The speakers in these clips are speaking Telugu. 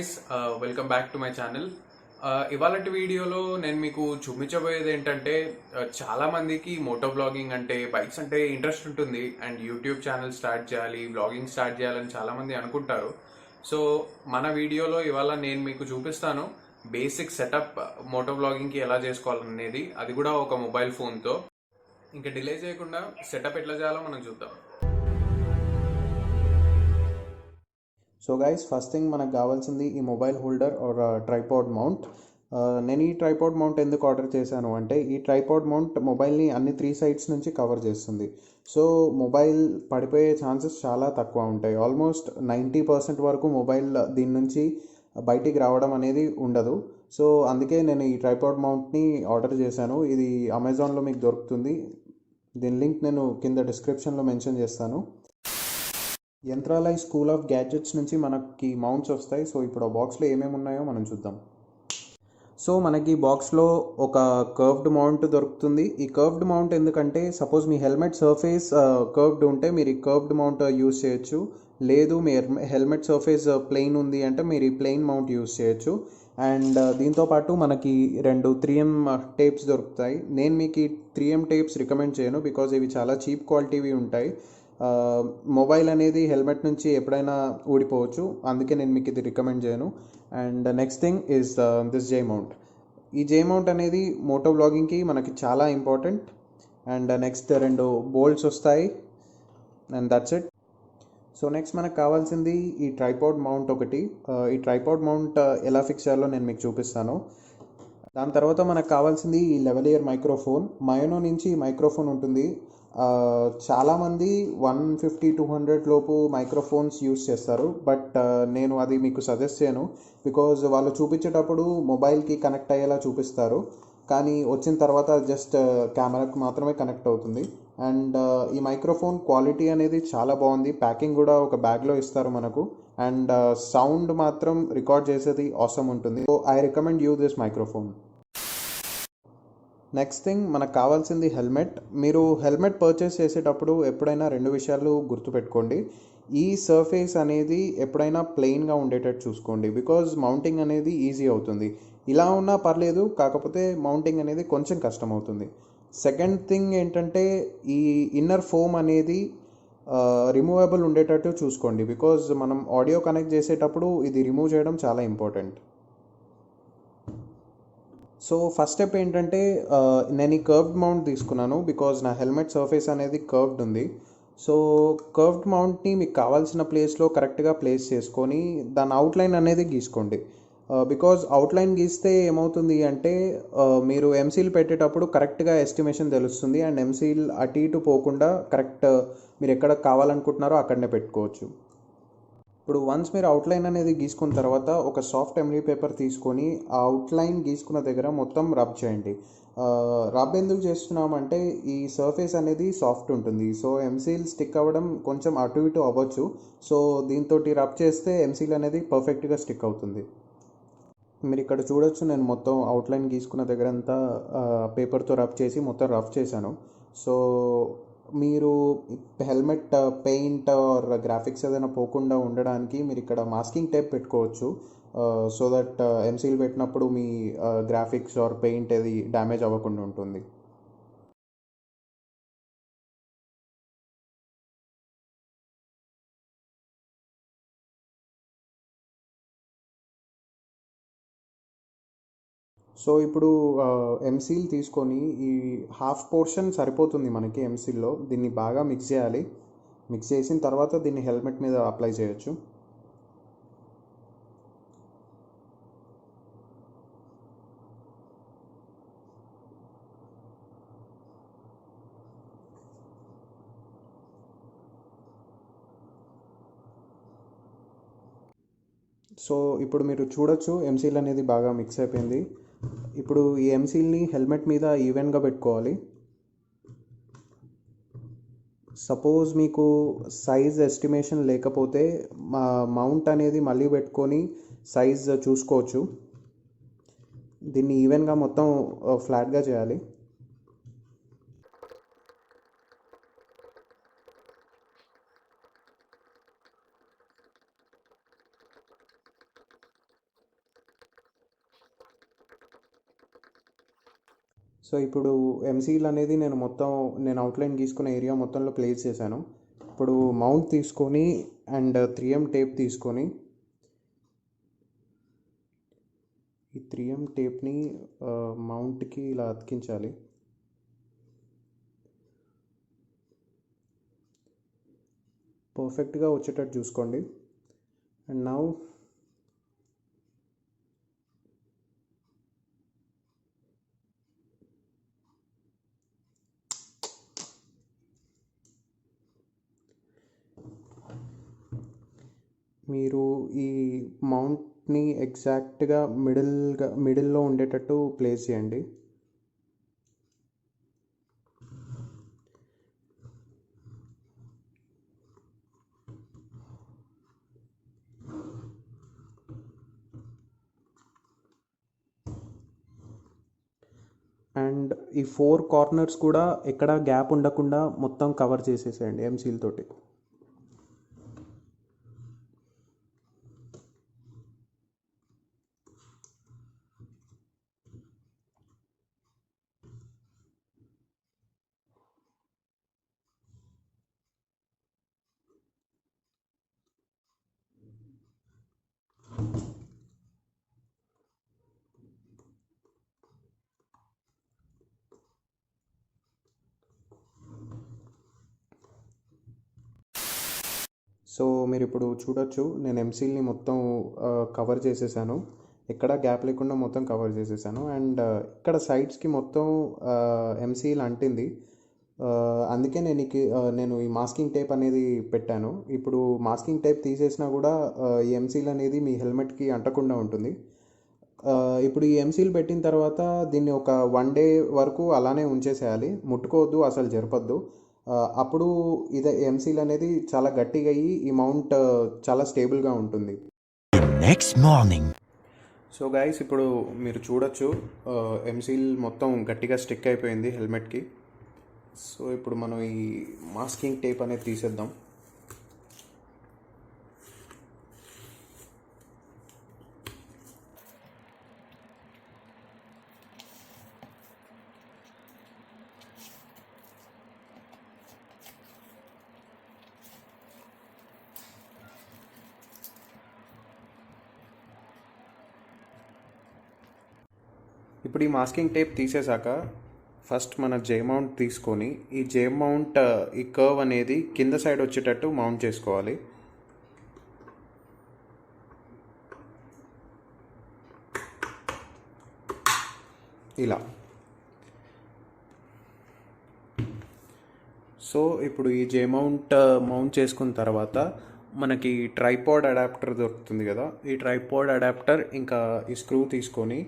Guys, welcome back to my channel. ఇవాళటి వీడియోలో నేను మీకు చూపించబోయేది ఏంటంటే, చాలా మందికి మోటో బ్లాగింగ్ అంటే బైక్స్ అంటే ఇంట్రెస్ట్ ఉంటుంది అండ్ యూట్యూబ్ ఛానల్ స్టార్ట్ చేయాలి, బ్లాగింగ్ స్టార్ట్ చేయాలని చాలా మంది అనుకుంటారు. సో మన వీడియోలో ఇవాళ నేను మీకు చూపిస్తాను బేసిక్ సెటప్ మోటో బ్లాగింగ్కి ఎలా చేసుకోవాలనేది, అది కూడా ఒక మొబైల్ ఫోన్తో. ఇంకా డిలే చేయకుండా సెటప్ ఎట్లా చేయాలో మనం చూద్దాం. సో గైస్, ఫస్ట్ థింగ్ మనకు కావాల్సింది ఈ mobile holder or tripod mount. నేను ఈ ట్రైపాడ్ మౌంట్ ఎందుకు ఆర్డర్ చేశాను అంటే, ఈ ట్రైపాడ్ మౌంట్ మొబైల్ని అన్ని 3 సైడ్స్ నుంచి కవర్ చేస్తుంది. సో మొబైల్ పడిపోయే ఛాన్సెస్ చాలా తక్కువ ఉంటాయి. ఆల్మోస్ట్ 90% వరకు మొబైల్ దీని నుంచి బయటికి రావడం అనేది ఉండదు. సో అందుకే నేను ఈ ట్రైపాడ్ మౌంట్ని ఆర్డర్ చేశాను. ఇది అమెజాన్లో మీకు దొరుకుతుంది. దీని లింక్ నేను కింద డిస్క్రిప్షన్లో మెన్షన్ చేస్తాను. యంత్రాలయ స్కూల్ ఆఫ్ గ్యాడ్జెట్స్ నుంచి మనకి మౌంట్స్ వస్తాయి. సో ఇప్పుడు ఆ బాక్స్లో ఏమేమి ఉన్నాయో మనం చూద్దాం. సో మనకి బాక్స్లో ఒక కర్వ్డ్ మౌంట్ దొరుకుతుంది. ఈ కర్వ్డ్ మౌంట్ ఎందుకంటే, సపోజ్ మీ హెల్మెట్ సర్ఫేస్ కర్వ్డ్ ఉంటే మీరు ఈ కర్వ్డ్ మౌంట్ యూస్ చేయొచ్చు. లేదు మీ హెల్మెట్ సర్ఫేస్ ప్లెయిన్ ఉంది అంటే మీరు ఈ ప్లెయిన్ మౌంట్ యూస్ చేయొచ్చు. అండ్ దీంతోపాటు మనకి 2 3M టేప్స్ దొరుకుతాయి. నేను మీకు ఈ 3M టేప్స్ రికమెండ్ చేయను, బికాజ్ ఇవి చాలా చీప్ క్వాలిటీవి ఉంటాయి. మొబైల్ అనేది హెల్మెట్ నుంచి ఎప్పుడైనా ఊడిపోవచ్చు, అందుకే నేను మీకు ఇది రికమెండ్ చేయను. And next thing is this J mount. ఈ జే మౌంట్ అనేది మోటో బ్లాగింగ్కి మనకి చాలా ఇంపార్టెంట్. అండ్ నెక్స్ట్ 2 బోల్ట్స్ వస్తాయి and that's it. So next మనకు కావాల్సింది ఈ ట్రైపాడ్ మౌంట్ ఒకటి. ఈ ట్రైపాడ్ మౌంట్ ఎలా ఫిక్స్ చేయాలో నేను మీకు చూపిస్తాను. దాని తర్వాత మనకు కావాల్సింది ఈ లెవెలియర్ మైక్రోఫోన్. మయోనో నుంచి మైక్రోఫోన్ ఉంటుంది. చాలామంది 150-200 లోపు మైక్రోఫోన్స్ యూస్ చేస్తారు, బట్ నేను అది మీకు సజెస్ట్ చేయను. బికాజ్ వాళ్ళు చూపించేటప్పుడు మొబైల్కి కనెక్ట్ అయ్యేలా చూపిస్తారు, కానీ వచ్చిన తర్వాత జస్ట్ కెమెరాకి మాత్రమే కనెక్ట్ అవుతుంది. అండ్ ఈ మైక్రోఫోన్ క్వాలిటీ అనేది చాలా బాగుంది. ప్యాకింగ్ కూడా ఒక బ్యాగ్లో ఇస్తారు మనకు. అండ్ సౌండ్ మాత్రం రికార్డ్ చేసేది ఆసమ్ ఉంటుంది. So I recommend you this microphone. Next thing మనకు కావాల్సింది హెల్మెట్. మీరు హెల్మెట్ పర్చేస్ చేసేటప్పుడు ఎప్పుడైనా 2 విషయాలు గుర్తుపెట్టుకోండి. ఈ సర్ఫేస్ అనేది ఎప్పుడైనా ప్లెయిన్గా ఉండేటట్టు చూసుకోండి, బికాజ్ మౌంటింగ్ అనేది ఈజీ అవుతుంది. ఇలా ఉన్నా పర్లేదు, కాకపోతే మౌంటింగ్ అనేది కొంచెం కష్టం అవుతుంది. సెకండ్ థింగ్ ఏంటంటే, ఈ ఇన్నర్ ఫోమ్ అనేది రిమూవబుల్ ఉండేటట్టు చూసుకోండి, బికాజ్ మనం ఆడియో కనెక్ట్ చేసేటప్పుడు ఇది రిమూవ్ చేయడం చాలా ఇంపార్టెంట్. సో ఫస్ట్ స్టెప్ ఏంటంటే, నేను ఈ కర్వ్డ్ మౌంట్ తీసుకున్నాను బికాజ్ నా హెల్మెట్ సర్ఫేస్ అనేది కర్వ్డ్ ఉంది. సో కర్వ్డ్ మౌంట్ని మీకు కావాల్సిన ప్లేస్లో కరెక్ట్గా ప్లేస్ చేసుకొని దాని అవుట్లైన్ అనేది గీసుకోండి. బికాజ్ అవుట్లైన్ గీస్తే ఏమవుతుంది అంటే, మీరు ఎంసీల్ పెట్టేటప్పుడు కరెక్ట్గా ఎస్టిమేషన్ తెలుస్తుంది. అండ్ ఎంసీల్ అటు ఇటు పోకుండా కరెక్ట్ మీరు ఎక్కడ కావాలనుకుంటున్నారో అక్కడనే పెట్టుకోవచ్చు. ఇప్పుడు వన్స్ మీరు అవుట్లైన్ అనేది గీసుకున్న తర్వాత ఒక సాఫ్ట్ ఎమ్రీ పేపర్ తీసుకొని ఆ అవుట్లైన్ గీసుకున్న దగ్గర మొత్తం రబ్ చేయండి. రబ్ ఎందుకు చేస్తున్నామంటే, ఈ సర్ఫేస్ అనేది సాఫ్ట్ ఉంటుంది. సో ఎంసీల్ స్టిక్ అవ్వడం కొంచెం అటు ఇటు అవ్వచ్చు. సో దీంతో రబ్ చేస్తే ఎంసీల్ అనేది పర్ఫెక్ట్గా స్టిక్ అవుతుంది. మీరు ఇక్కడ చూడొచ్చు, నేను మొత్తం అవుట్లైన్ గీసుకున్న దగ్గర అంతా పేపర్తో రబ్ చేసి మొత్తం రఫ్ చేశాను. సో మీరు హెల్మెట్ పెయింట్ ఆర్ గ్రాఫిక్స్ ఏదైనా పోకుండా ఉండడానికి మీరు ఇక్కడ మాస్కింగ్ టేప్ పెట్టుకోవచ్చు. సో దట్ ఎంసీల్ పెట్టినప్పుడు మీ గ్రాఫిక్స్ ఆర్ పెయింట్ అది డ్యామేజ్ అవ్వకుండా ఉంటుంది. సో ఇప్పుడు ఎంసీల్ తీసుకొని ఈ హాఫ్ పోర్షన్ సరిపోతుంది మనకి ఎంసీల్లో. దీన్ని బాగా మిక్స్ చేయాలి. మిక్స్ చేసిన తర్వాత దీన్ని హెల్మెట్ మీద అప్లై చేయొచ్చు. సో ఇప్పుడు మీరు చూడొచ్చు, ఎంసీల్ అనేది బాగా మిక్స్ అయిపోయింది. ఇప్పుడు ఈ ఎంసీల్ని హెల్మెట్ మీద ఈవెన్గా పెట్టుకోవాలి. సపోజ్ మీకు సైజ్ ఎస్టిమేషన్ లేకపోతే మౌంట్ అనేది మళ్ళీ పెట్టుకొని సైజ్ చూసుకోవచ్చు. దీన్ని ఈవెన్గా మొత్తం ఫ్లాట్గా చేయాలి. సో ఇప్పుడు ఎంసీల్ అనేది నేను అవుట్లైన్ గీసుకున్న ఏరియా మొత్తంలో ప్లేస్ చేశాను. ఇప్పుడు మౌంట్ తీసుకొని అండ్ 3M టేప్ తీసుకొని ఈ 3M టేప్ని మౌంట్కి ఇలా అతికించాలి. పర్ఫెక్ట్గా వచ్చేటట్టు చూసుకోండి. అండ్ నౌ మీరు ఈ మౌంట్ని ఎగ్జాక్ట్గా మిడిల్లో ఉండేటట్టు ప్లేస్ చేయండి. అండ్ ఈ 4 కార్నర్స్ కూడా ఎక్కడ గ్యాప్ ఉండకుండా మొత్తం కవర్ చేసేసేయండి ఎంసీల్ తోటి. సో మీరు ఇప్పుడు చూడొచ్చు, నేను ఎంసీల్ని మొత్తం కవర్ చేసేసాను. ఎక్కడ గ్యాప్ లేకుండా మొత్తం కవర్ చేసేసాను. అండ్ ఇక్కడ సైడ్స్కి మొత్తం ఎంసీల్ అంటింది. అందుకే నేను ఈ మాస్కింగ్ టేప్ అనేది పెట్టాను. ఇప్పుడు మాస్కింగ్ టేప్ తీసేసినా కూడా ఈ ఎంసీల్ అనేది మీ హెల్మెట్కి అంటకుండా ఉంటుంది. ఇప్పుడు ఈ ఎంసీల్ పెట్టిన తర్వాత దీన్ని ఒక 1 డే వరకు అలానే ఉంచేసేయాలి. ముట్టుకోవద్దు, అసలు జరపద్దు. అప్పుడు ఎంసీల్ అనేది చాలా గట్టిగా అయ్యి ఈ మౌంట్ చాలా స్టేబుల్గా ఉంటుంది. Next morning. సో గైస్, ఇప్పుడు మీరు చూడొచ్చు, ఎంసీల్ మొత్తం గట్టిగా స్టిక్ అయిపోయింది హెల్మెట్కి. సో ఇప్పుడు మనం ఈ మాస్కింగ్ టేప్ అనేది తీసేద్దాం. ఇప్పుడు ఈ మాస్కింగ్ టేప్ తీసేశాక ఫస్ట్ మన జే మౌంట్ తీసుకొని ఈ జే మౌంట్ ఈ కర్వ్ అనేది కింద సైడ్ వచ్చేటట్టు మౌంట్ చేసుకోవాలి. ఇలా. సో ఇప్పుడు ఈ జే మౌంట్ చేసుకున్న తర్వాత మనకి ట్రైపాడ్ అడాప్టర్ దొరుకుతుంది కదా, ఈ ట్రైపాడ్ అడాప్టర్ ఇంకా ఈ స్క్రూ తీసుకొని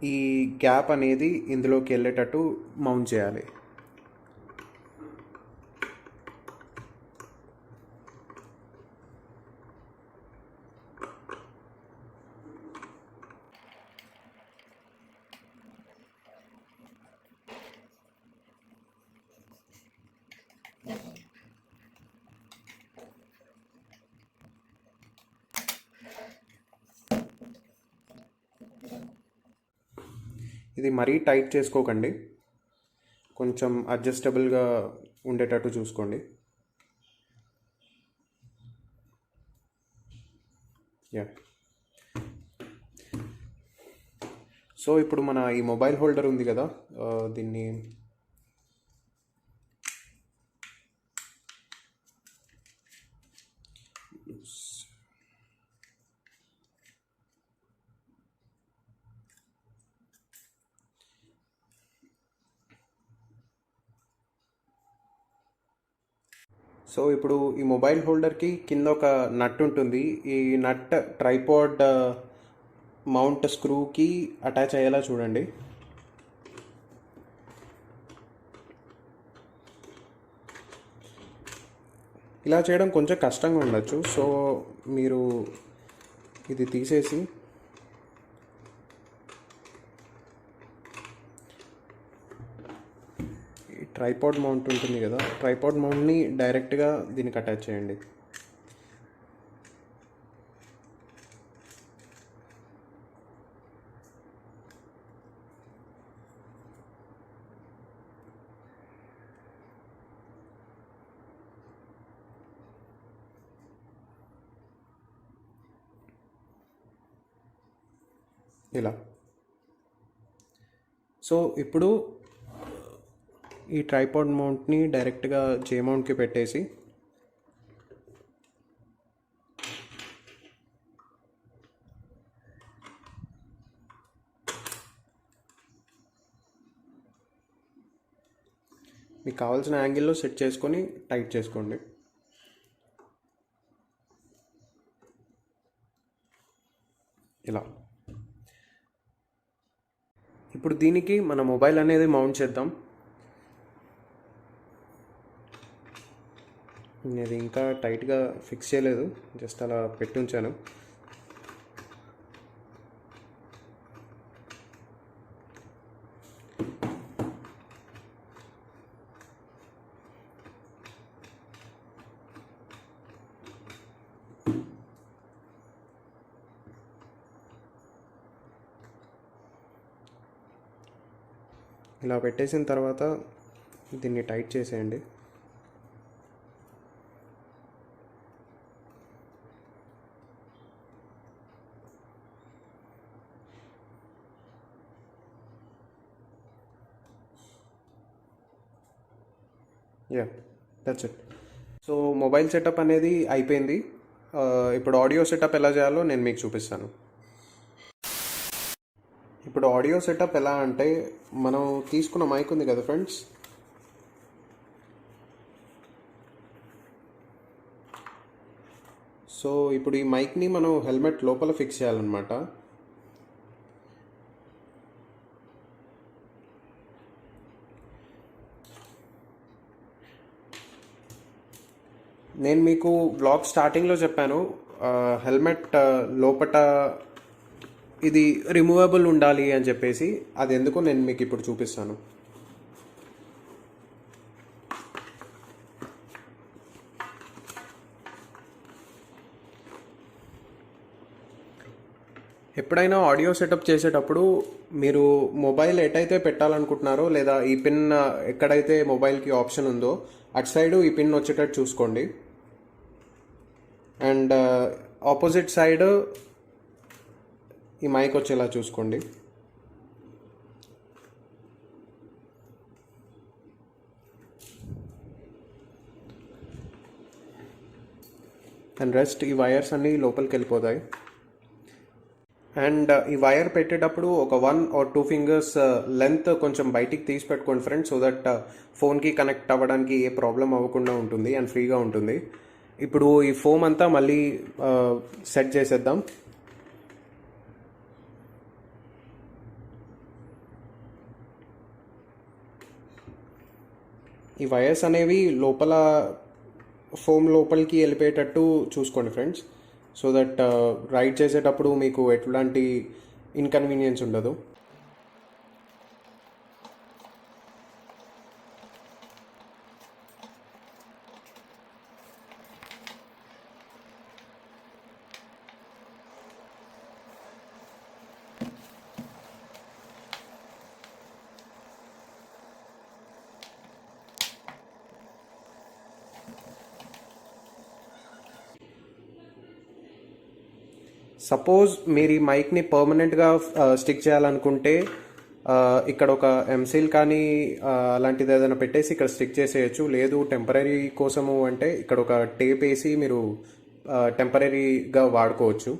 ఈ గ్యాప్ అనేది ఇందులోకి వెళ్ళేటట్టు మౌంట్ చేయాలి. ఇది మరీ టైట్ చేసుకోకండి, కొంచెం అడ్జస్టబుల్గా ఉండేటట్టు చూసుకోండి. యా. సో ఇప్పుడు మన ఈ మొబైల్ హోల్డర్ ఉంది కదా, దీన్ని సో ఇప్పుడు ఈ మొబైల్ హోల్డర్కి కింద ఒక నట్ ఉంటుంది. ఈ నట్ ట్రైపాడ్ మౌంట్ స్క్రూకి అటాచ్ అయ్యేలా చూడండి. ఇలా చేయడం కొంచెం కష్టంగా ఉండొచ్చు. సో మీరు ఇది తీసేసి ట్రైపాడ్ మౌంట్ ఉంటుంది కదా, ట్రైపాడ్ మౌంట్ని డైరెక్ట్గా దీనికి అటాచ్ చేయండి. ఇలా. సో ఇప్పుడు ఈ ట్రైపాడ్ మౌంట్ని డైరెక్ట్గా జే మౌంట్కి పెట్టేసి మీకు కావాల్సిన యాంగిల్లో సెట్ చేసుకొని టైట్ చేసుకోండి. ఇలా. ఇప్పుడు దీనికి మన మొబైల్ అనేది మౌంట్ చేద్దాం. నేను ఇంకా టైట్గా ఫిక్స్ చేయలేదు, జస్ట్ అలా పెట్టి ఉంచాను. ఇలా పెట్టేసిన తర్వాత దీన్ని టైట్ చేసేయండి. That's it. So mobile setup అనేది అయిపోయింది. ఇప్పుడు ఆడియో సెటప్ ఎలా చేయాలో నేను మీకు చూపిస్తాను. ఇప్పుడు ఆడియో సెటప్ ఎలా అంటే, మనం తీసుకున్న మైక్ ఉంది కదా ఫ్రెండ్స్, సో ఇప్పుడు ఈ మైక్ని మనం హెల్మెట్ లోపల ఫిక్స్ చేయాలన్నమాట. నేను మీకు బ్లాగ్ స్టార్టింగ్లో చెప్పాను, హెల్మెట్ లోపట ఇది రిమూవబుల్ ఉండాలి అని చెప్పేసి. అది ఎందుకో నేను మీకు ఇప్పుడు చూపిస్తాను. ఎప్పుడైనా ఆడియో సెటప్ చేసేటప్పుడు మీరు మొబైల్ ఎటైతే పెట్టాలనుకుంటున్నారో, లేదా ఈ పిన్ ఎక్కడైతే మొబైల్కి ఆప్షన్ ఉందో అటు సైడు ఈ పిన్ వచ్చేటట్టు చూసుకోండి. అండ్ ఆపోజిట్ సైడ్ ఈ మైక్ వచ్చేలా చూసుకోండి. అండ్ రెస్ట్ ఈ వైర్స్ అన్నీ లోపలికి వెళ్ళిపోతాయి. అండ్ ఈ వైర్ పెట్టేటప్పుడు ఒక 1 or 2 ఫింగర్స్ లెంత్ కొంచెం బయటికి తీసి పెట్టుకోండి ఫ్రెండ్స్, సో దట్ ఫోన్కి కనెక్ట్ అవ్వడానికి ఏ ప్రాబ్లం అవ్వకుండా ఉంటుంది అండ్ ఫ్రీగా ఉంటుంది. ఇప్పుడు ఈ ఫోమ్ అంతా మళ్ళీ సెట్ చేసేద్దాం. ఈ వైర్స్ అనేవి లోపల ఫోమ్ లోపలికి వెళ్ళిపోయేటట్టు చూసుకోండి ఫ్రెండ్స్, సో దట్ రైడ్ చేసేటప్పుడు మీకు ఎట్లాంటి ఇన్కన్వీనియన్స్ ఉండదు. సపోజ్ మీరు ఈ మైక్ని పర్మనెంట్గా స్టిక్ చేయాలనుకుంటే ఇక్కడ ఒక ఎంసీల్ కానీ అలాంటిది ఏదైనా పెట్టేసి ఇక్కడ స్టిక్ చేసేయచ్చు. లేదు టెంపరీ కోసము అంటే ఇక్కడ ఒక టేప్ వేసి మీరు టెంపరీగా వాడుకోవచ్చు.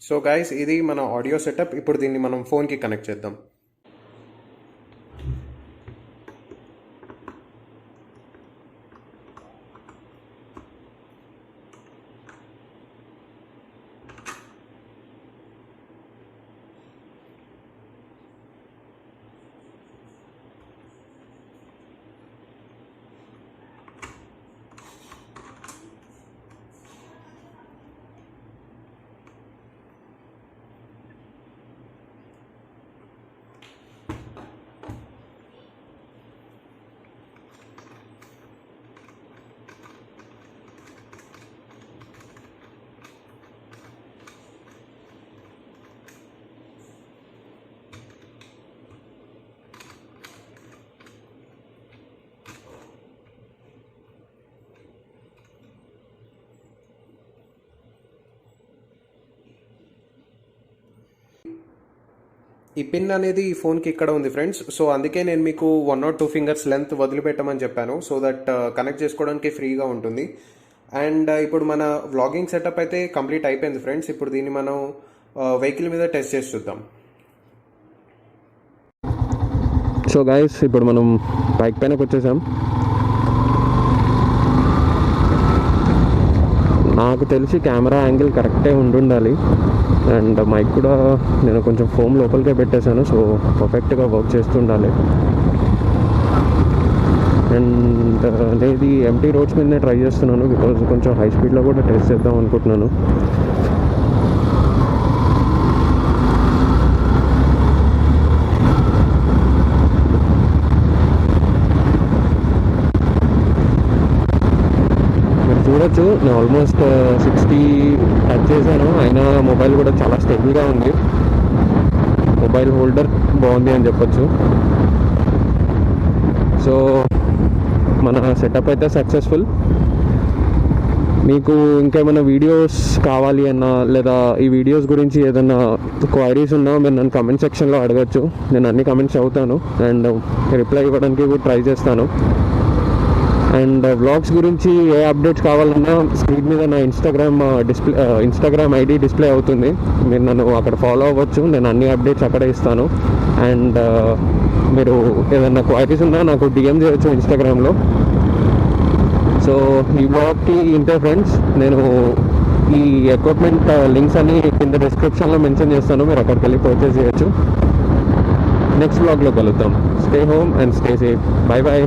సో గైస్, ఇది మన ఆడియో సెటప్. ఇప్పుడు దీన్ని మనం ఫోన్కి కనెక్ట్ చేద్దాం. ఈ పిన్ అనేది ఈ ఫోన్కి ఇక్కడ ఉంది ఫ్రెండ్స్. సో అందుకే నేను మీకు 1 or 2 ఫింగర్స్ లెంత్ వదిలిపెట్టమని చెప్పాను, సో దట్ కనెక్ట్ చేసుకోవడానికి ఫ్రీగా ఉంటుంది. అండ్ ఇప్పుడు మన వ్లాగింగ్ సెటప్ అయితే కంప్లీట్ అయిపోయింది ఫ్రెండ్స్. ఇప్పుడు దీన్ని మనం వెహికల్ మీద టెస్ట్ చేసి చూద్దాం. సో గైస్, ఇప్పుడు మనం బైక్ పైనకి వచ్చేసాం. నాకు తెలిసి కెమెరా యాంగిల్ కరెక్టే ఉండాలి. అండ్ మైక్ కూడా నేను కొంచెం ఫోమ్ లోపలికే పెట్టేశాను, సో పర్ఫెక్ట్గా వర్క్ చేస్తుండాలి. అండ్ అనేది ఎంటీ రోడ్స్ మీదనే ట్రై చేస్తున్నాను, బికాజ్ కొంచెం హై స్పీడ్లో కూడా టెస్ట్ చేద్దాం అనుకుంటున్నాను. చూడొచ్చు, నేను ఆల్మోస్ట్ 60 టచ్ చేశాను, అయినా మొబైల్ కూడా చాలా స్టేబుల్గా ఉంది. మొబైల్ హోల్డర్ బాగుంది అని చెప్పొచ్చు. సో మన సెటప్ అయితే సక్సెస్ఫుల్. మీకు ఇంకేమైనా వీడియోస్ కావాలి అన్నా, లేదా ఈ వీడియోస్ గురించి ఏదైనా క్వైరీస్ ఉన్నా మీరు నన్ను కమెంట్ సెక్షన్లో అడగచ్చు. నేను అన్ని కమెంట్స్ చదువుతాను అండ్ రిప్లై ఇవ్వడానికి కూడా ట్రై చేస్తాను. అండ్ వ్లాగ్స్ గురించి ఏ అప్డేట్స్ కావాలన్నా స్క్రీన్ మీద నా ఇన్స్టాగ్రామ్ ఐడి డిస్ప్లే అవుతుంది, మీరు నన్ను అక్కడ ఫాలో అవ్వచ్చు. నేను అన్ని అప్డేట్స్ అక్కడే ఇస్తాను. అండ్ మీరు ఏదైనా క్వైరీస్ ఉన్నా నాకు డిఎం చేయొచ్చు ఇన్స్టాగ్రామ్లో. సో ఈ వ్లాగ్కి ఇంతే ఫ్రెండ్స్. నేను ఈ ఎక్విప్మెంట్ లింక్స్ అన్ని కింద డిస్క్రిప్షన్లో మెన్షన్ చేస్తాను, మీరు అక్కడికి వెళ్ళి పర్చేస్ చేయొచ్చు. నెక్స్ట్ వ్లాగ్లో కలుద్దాం. Stay home and stay safe. Bye bye.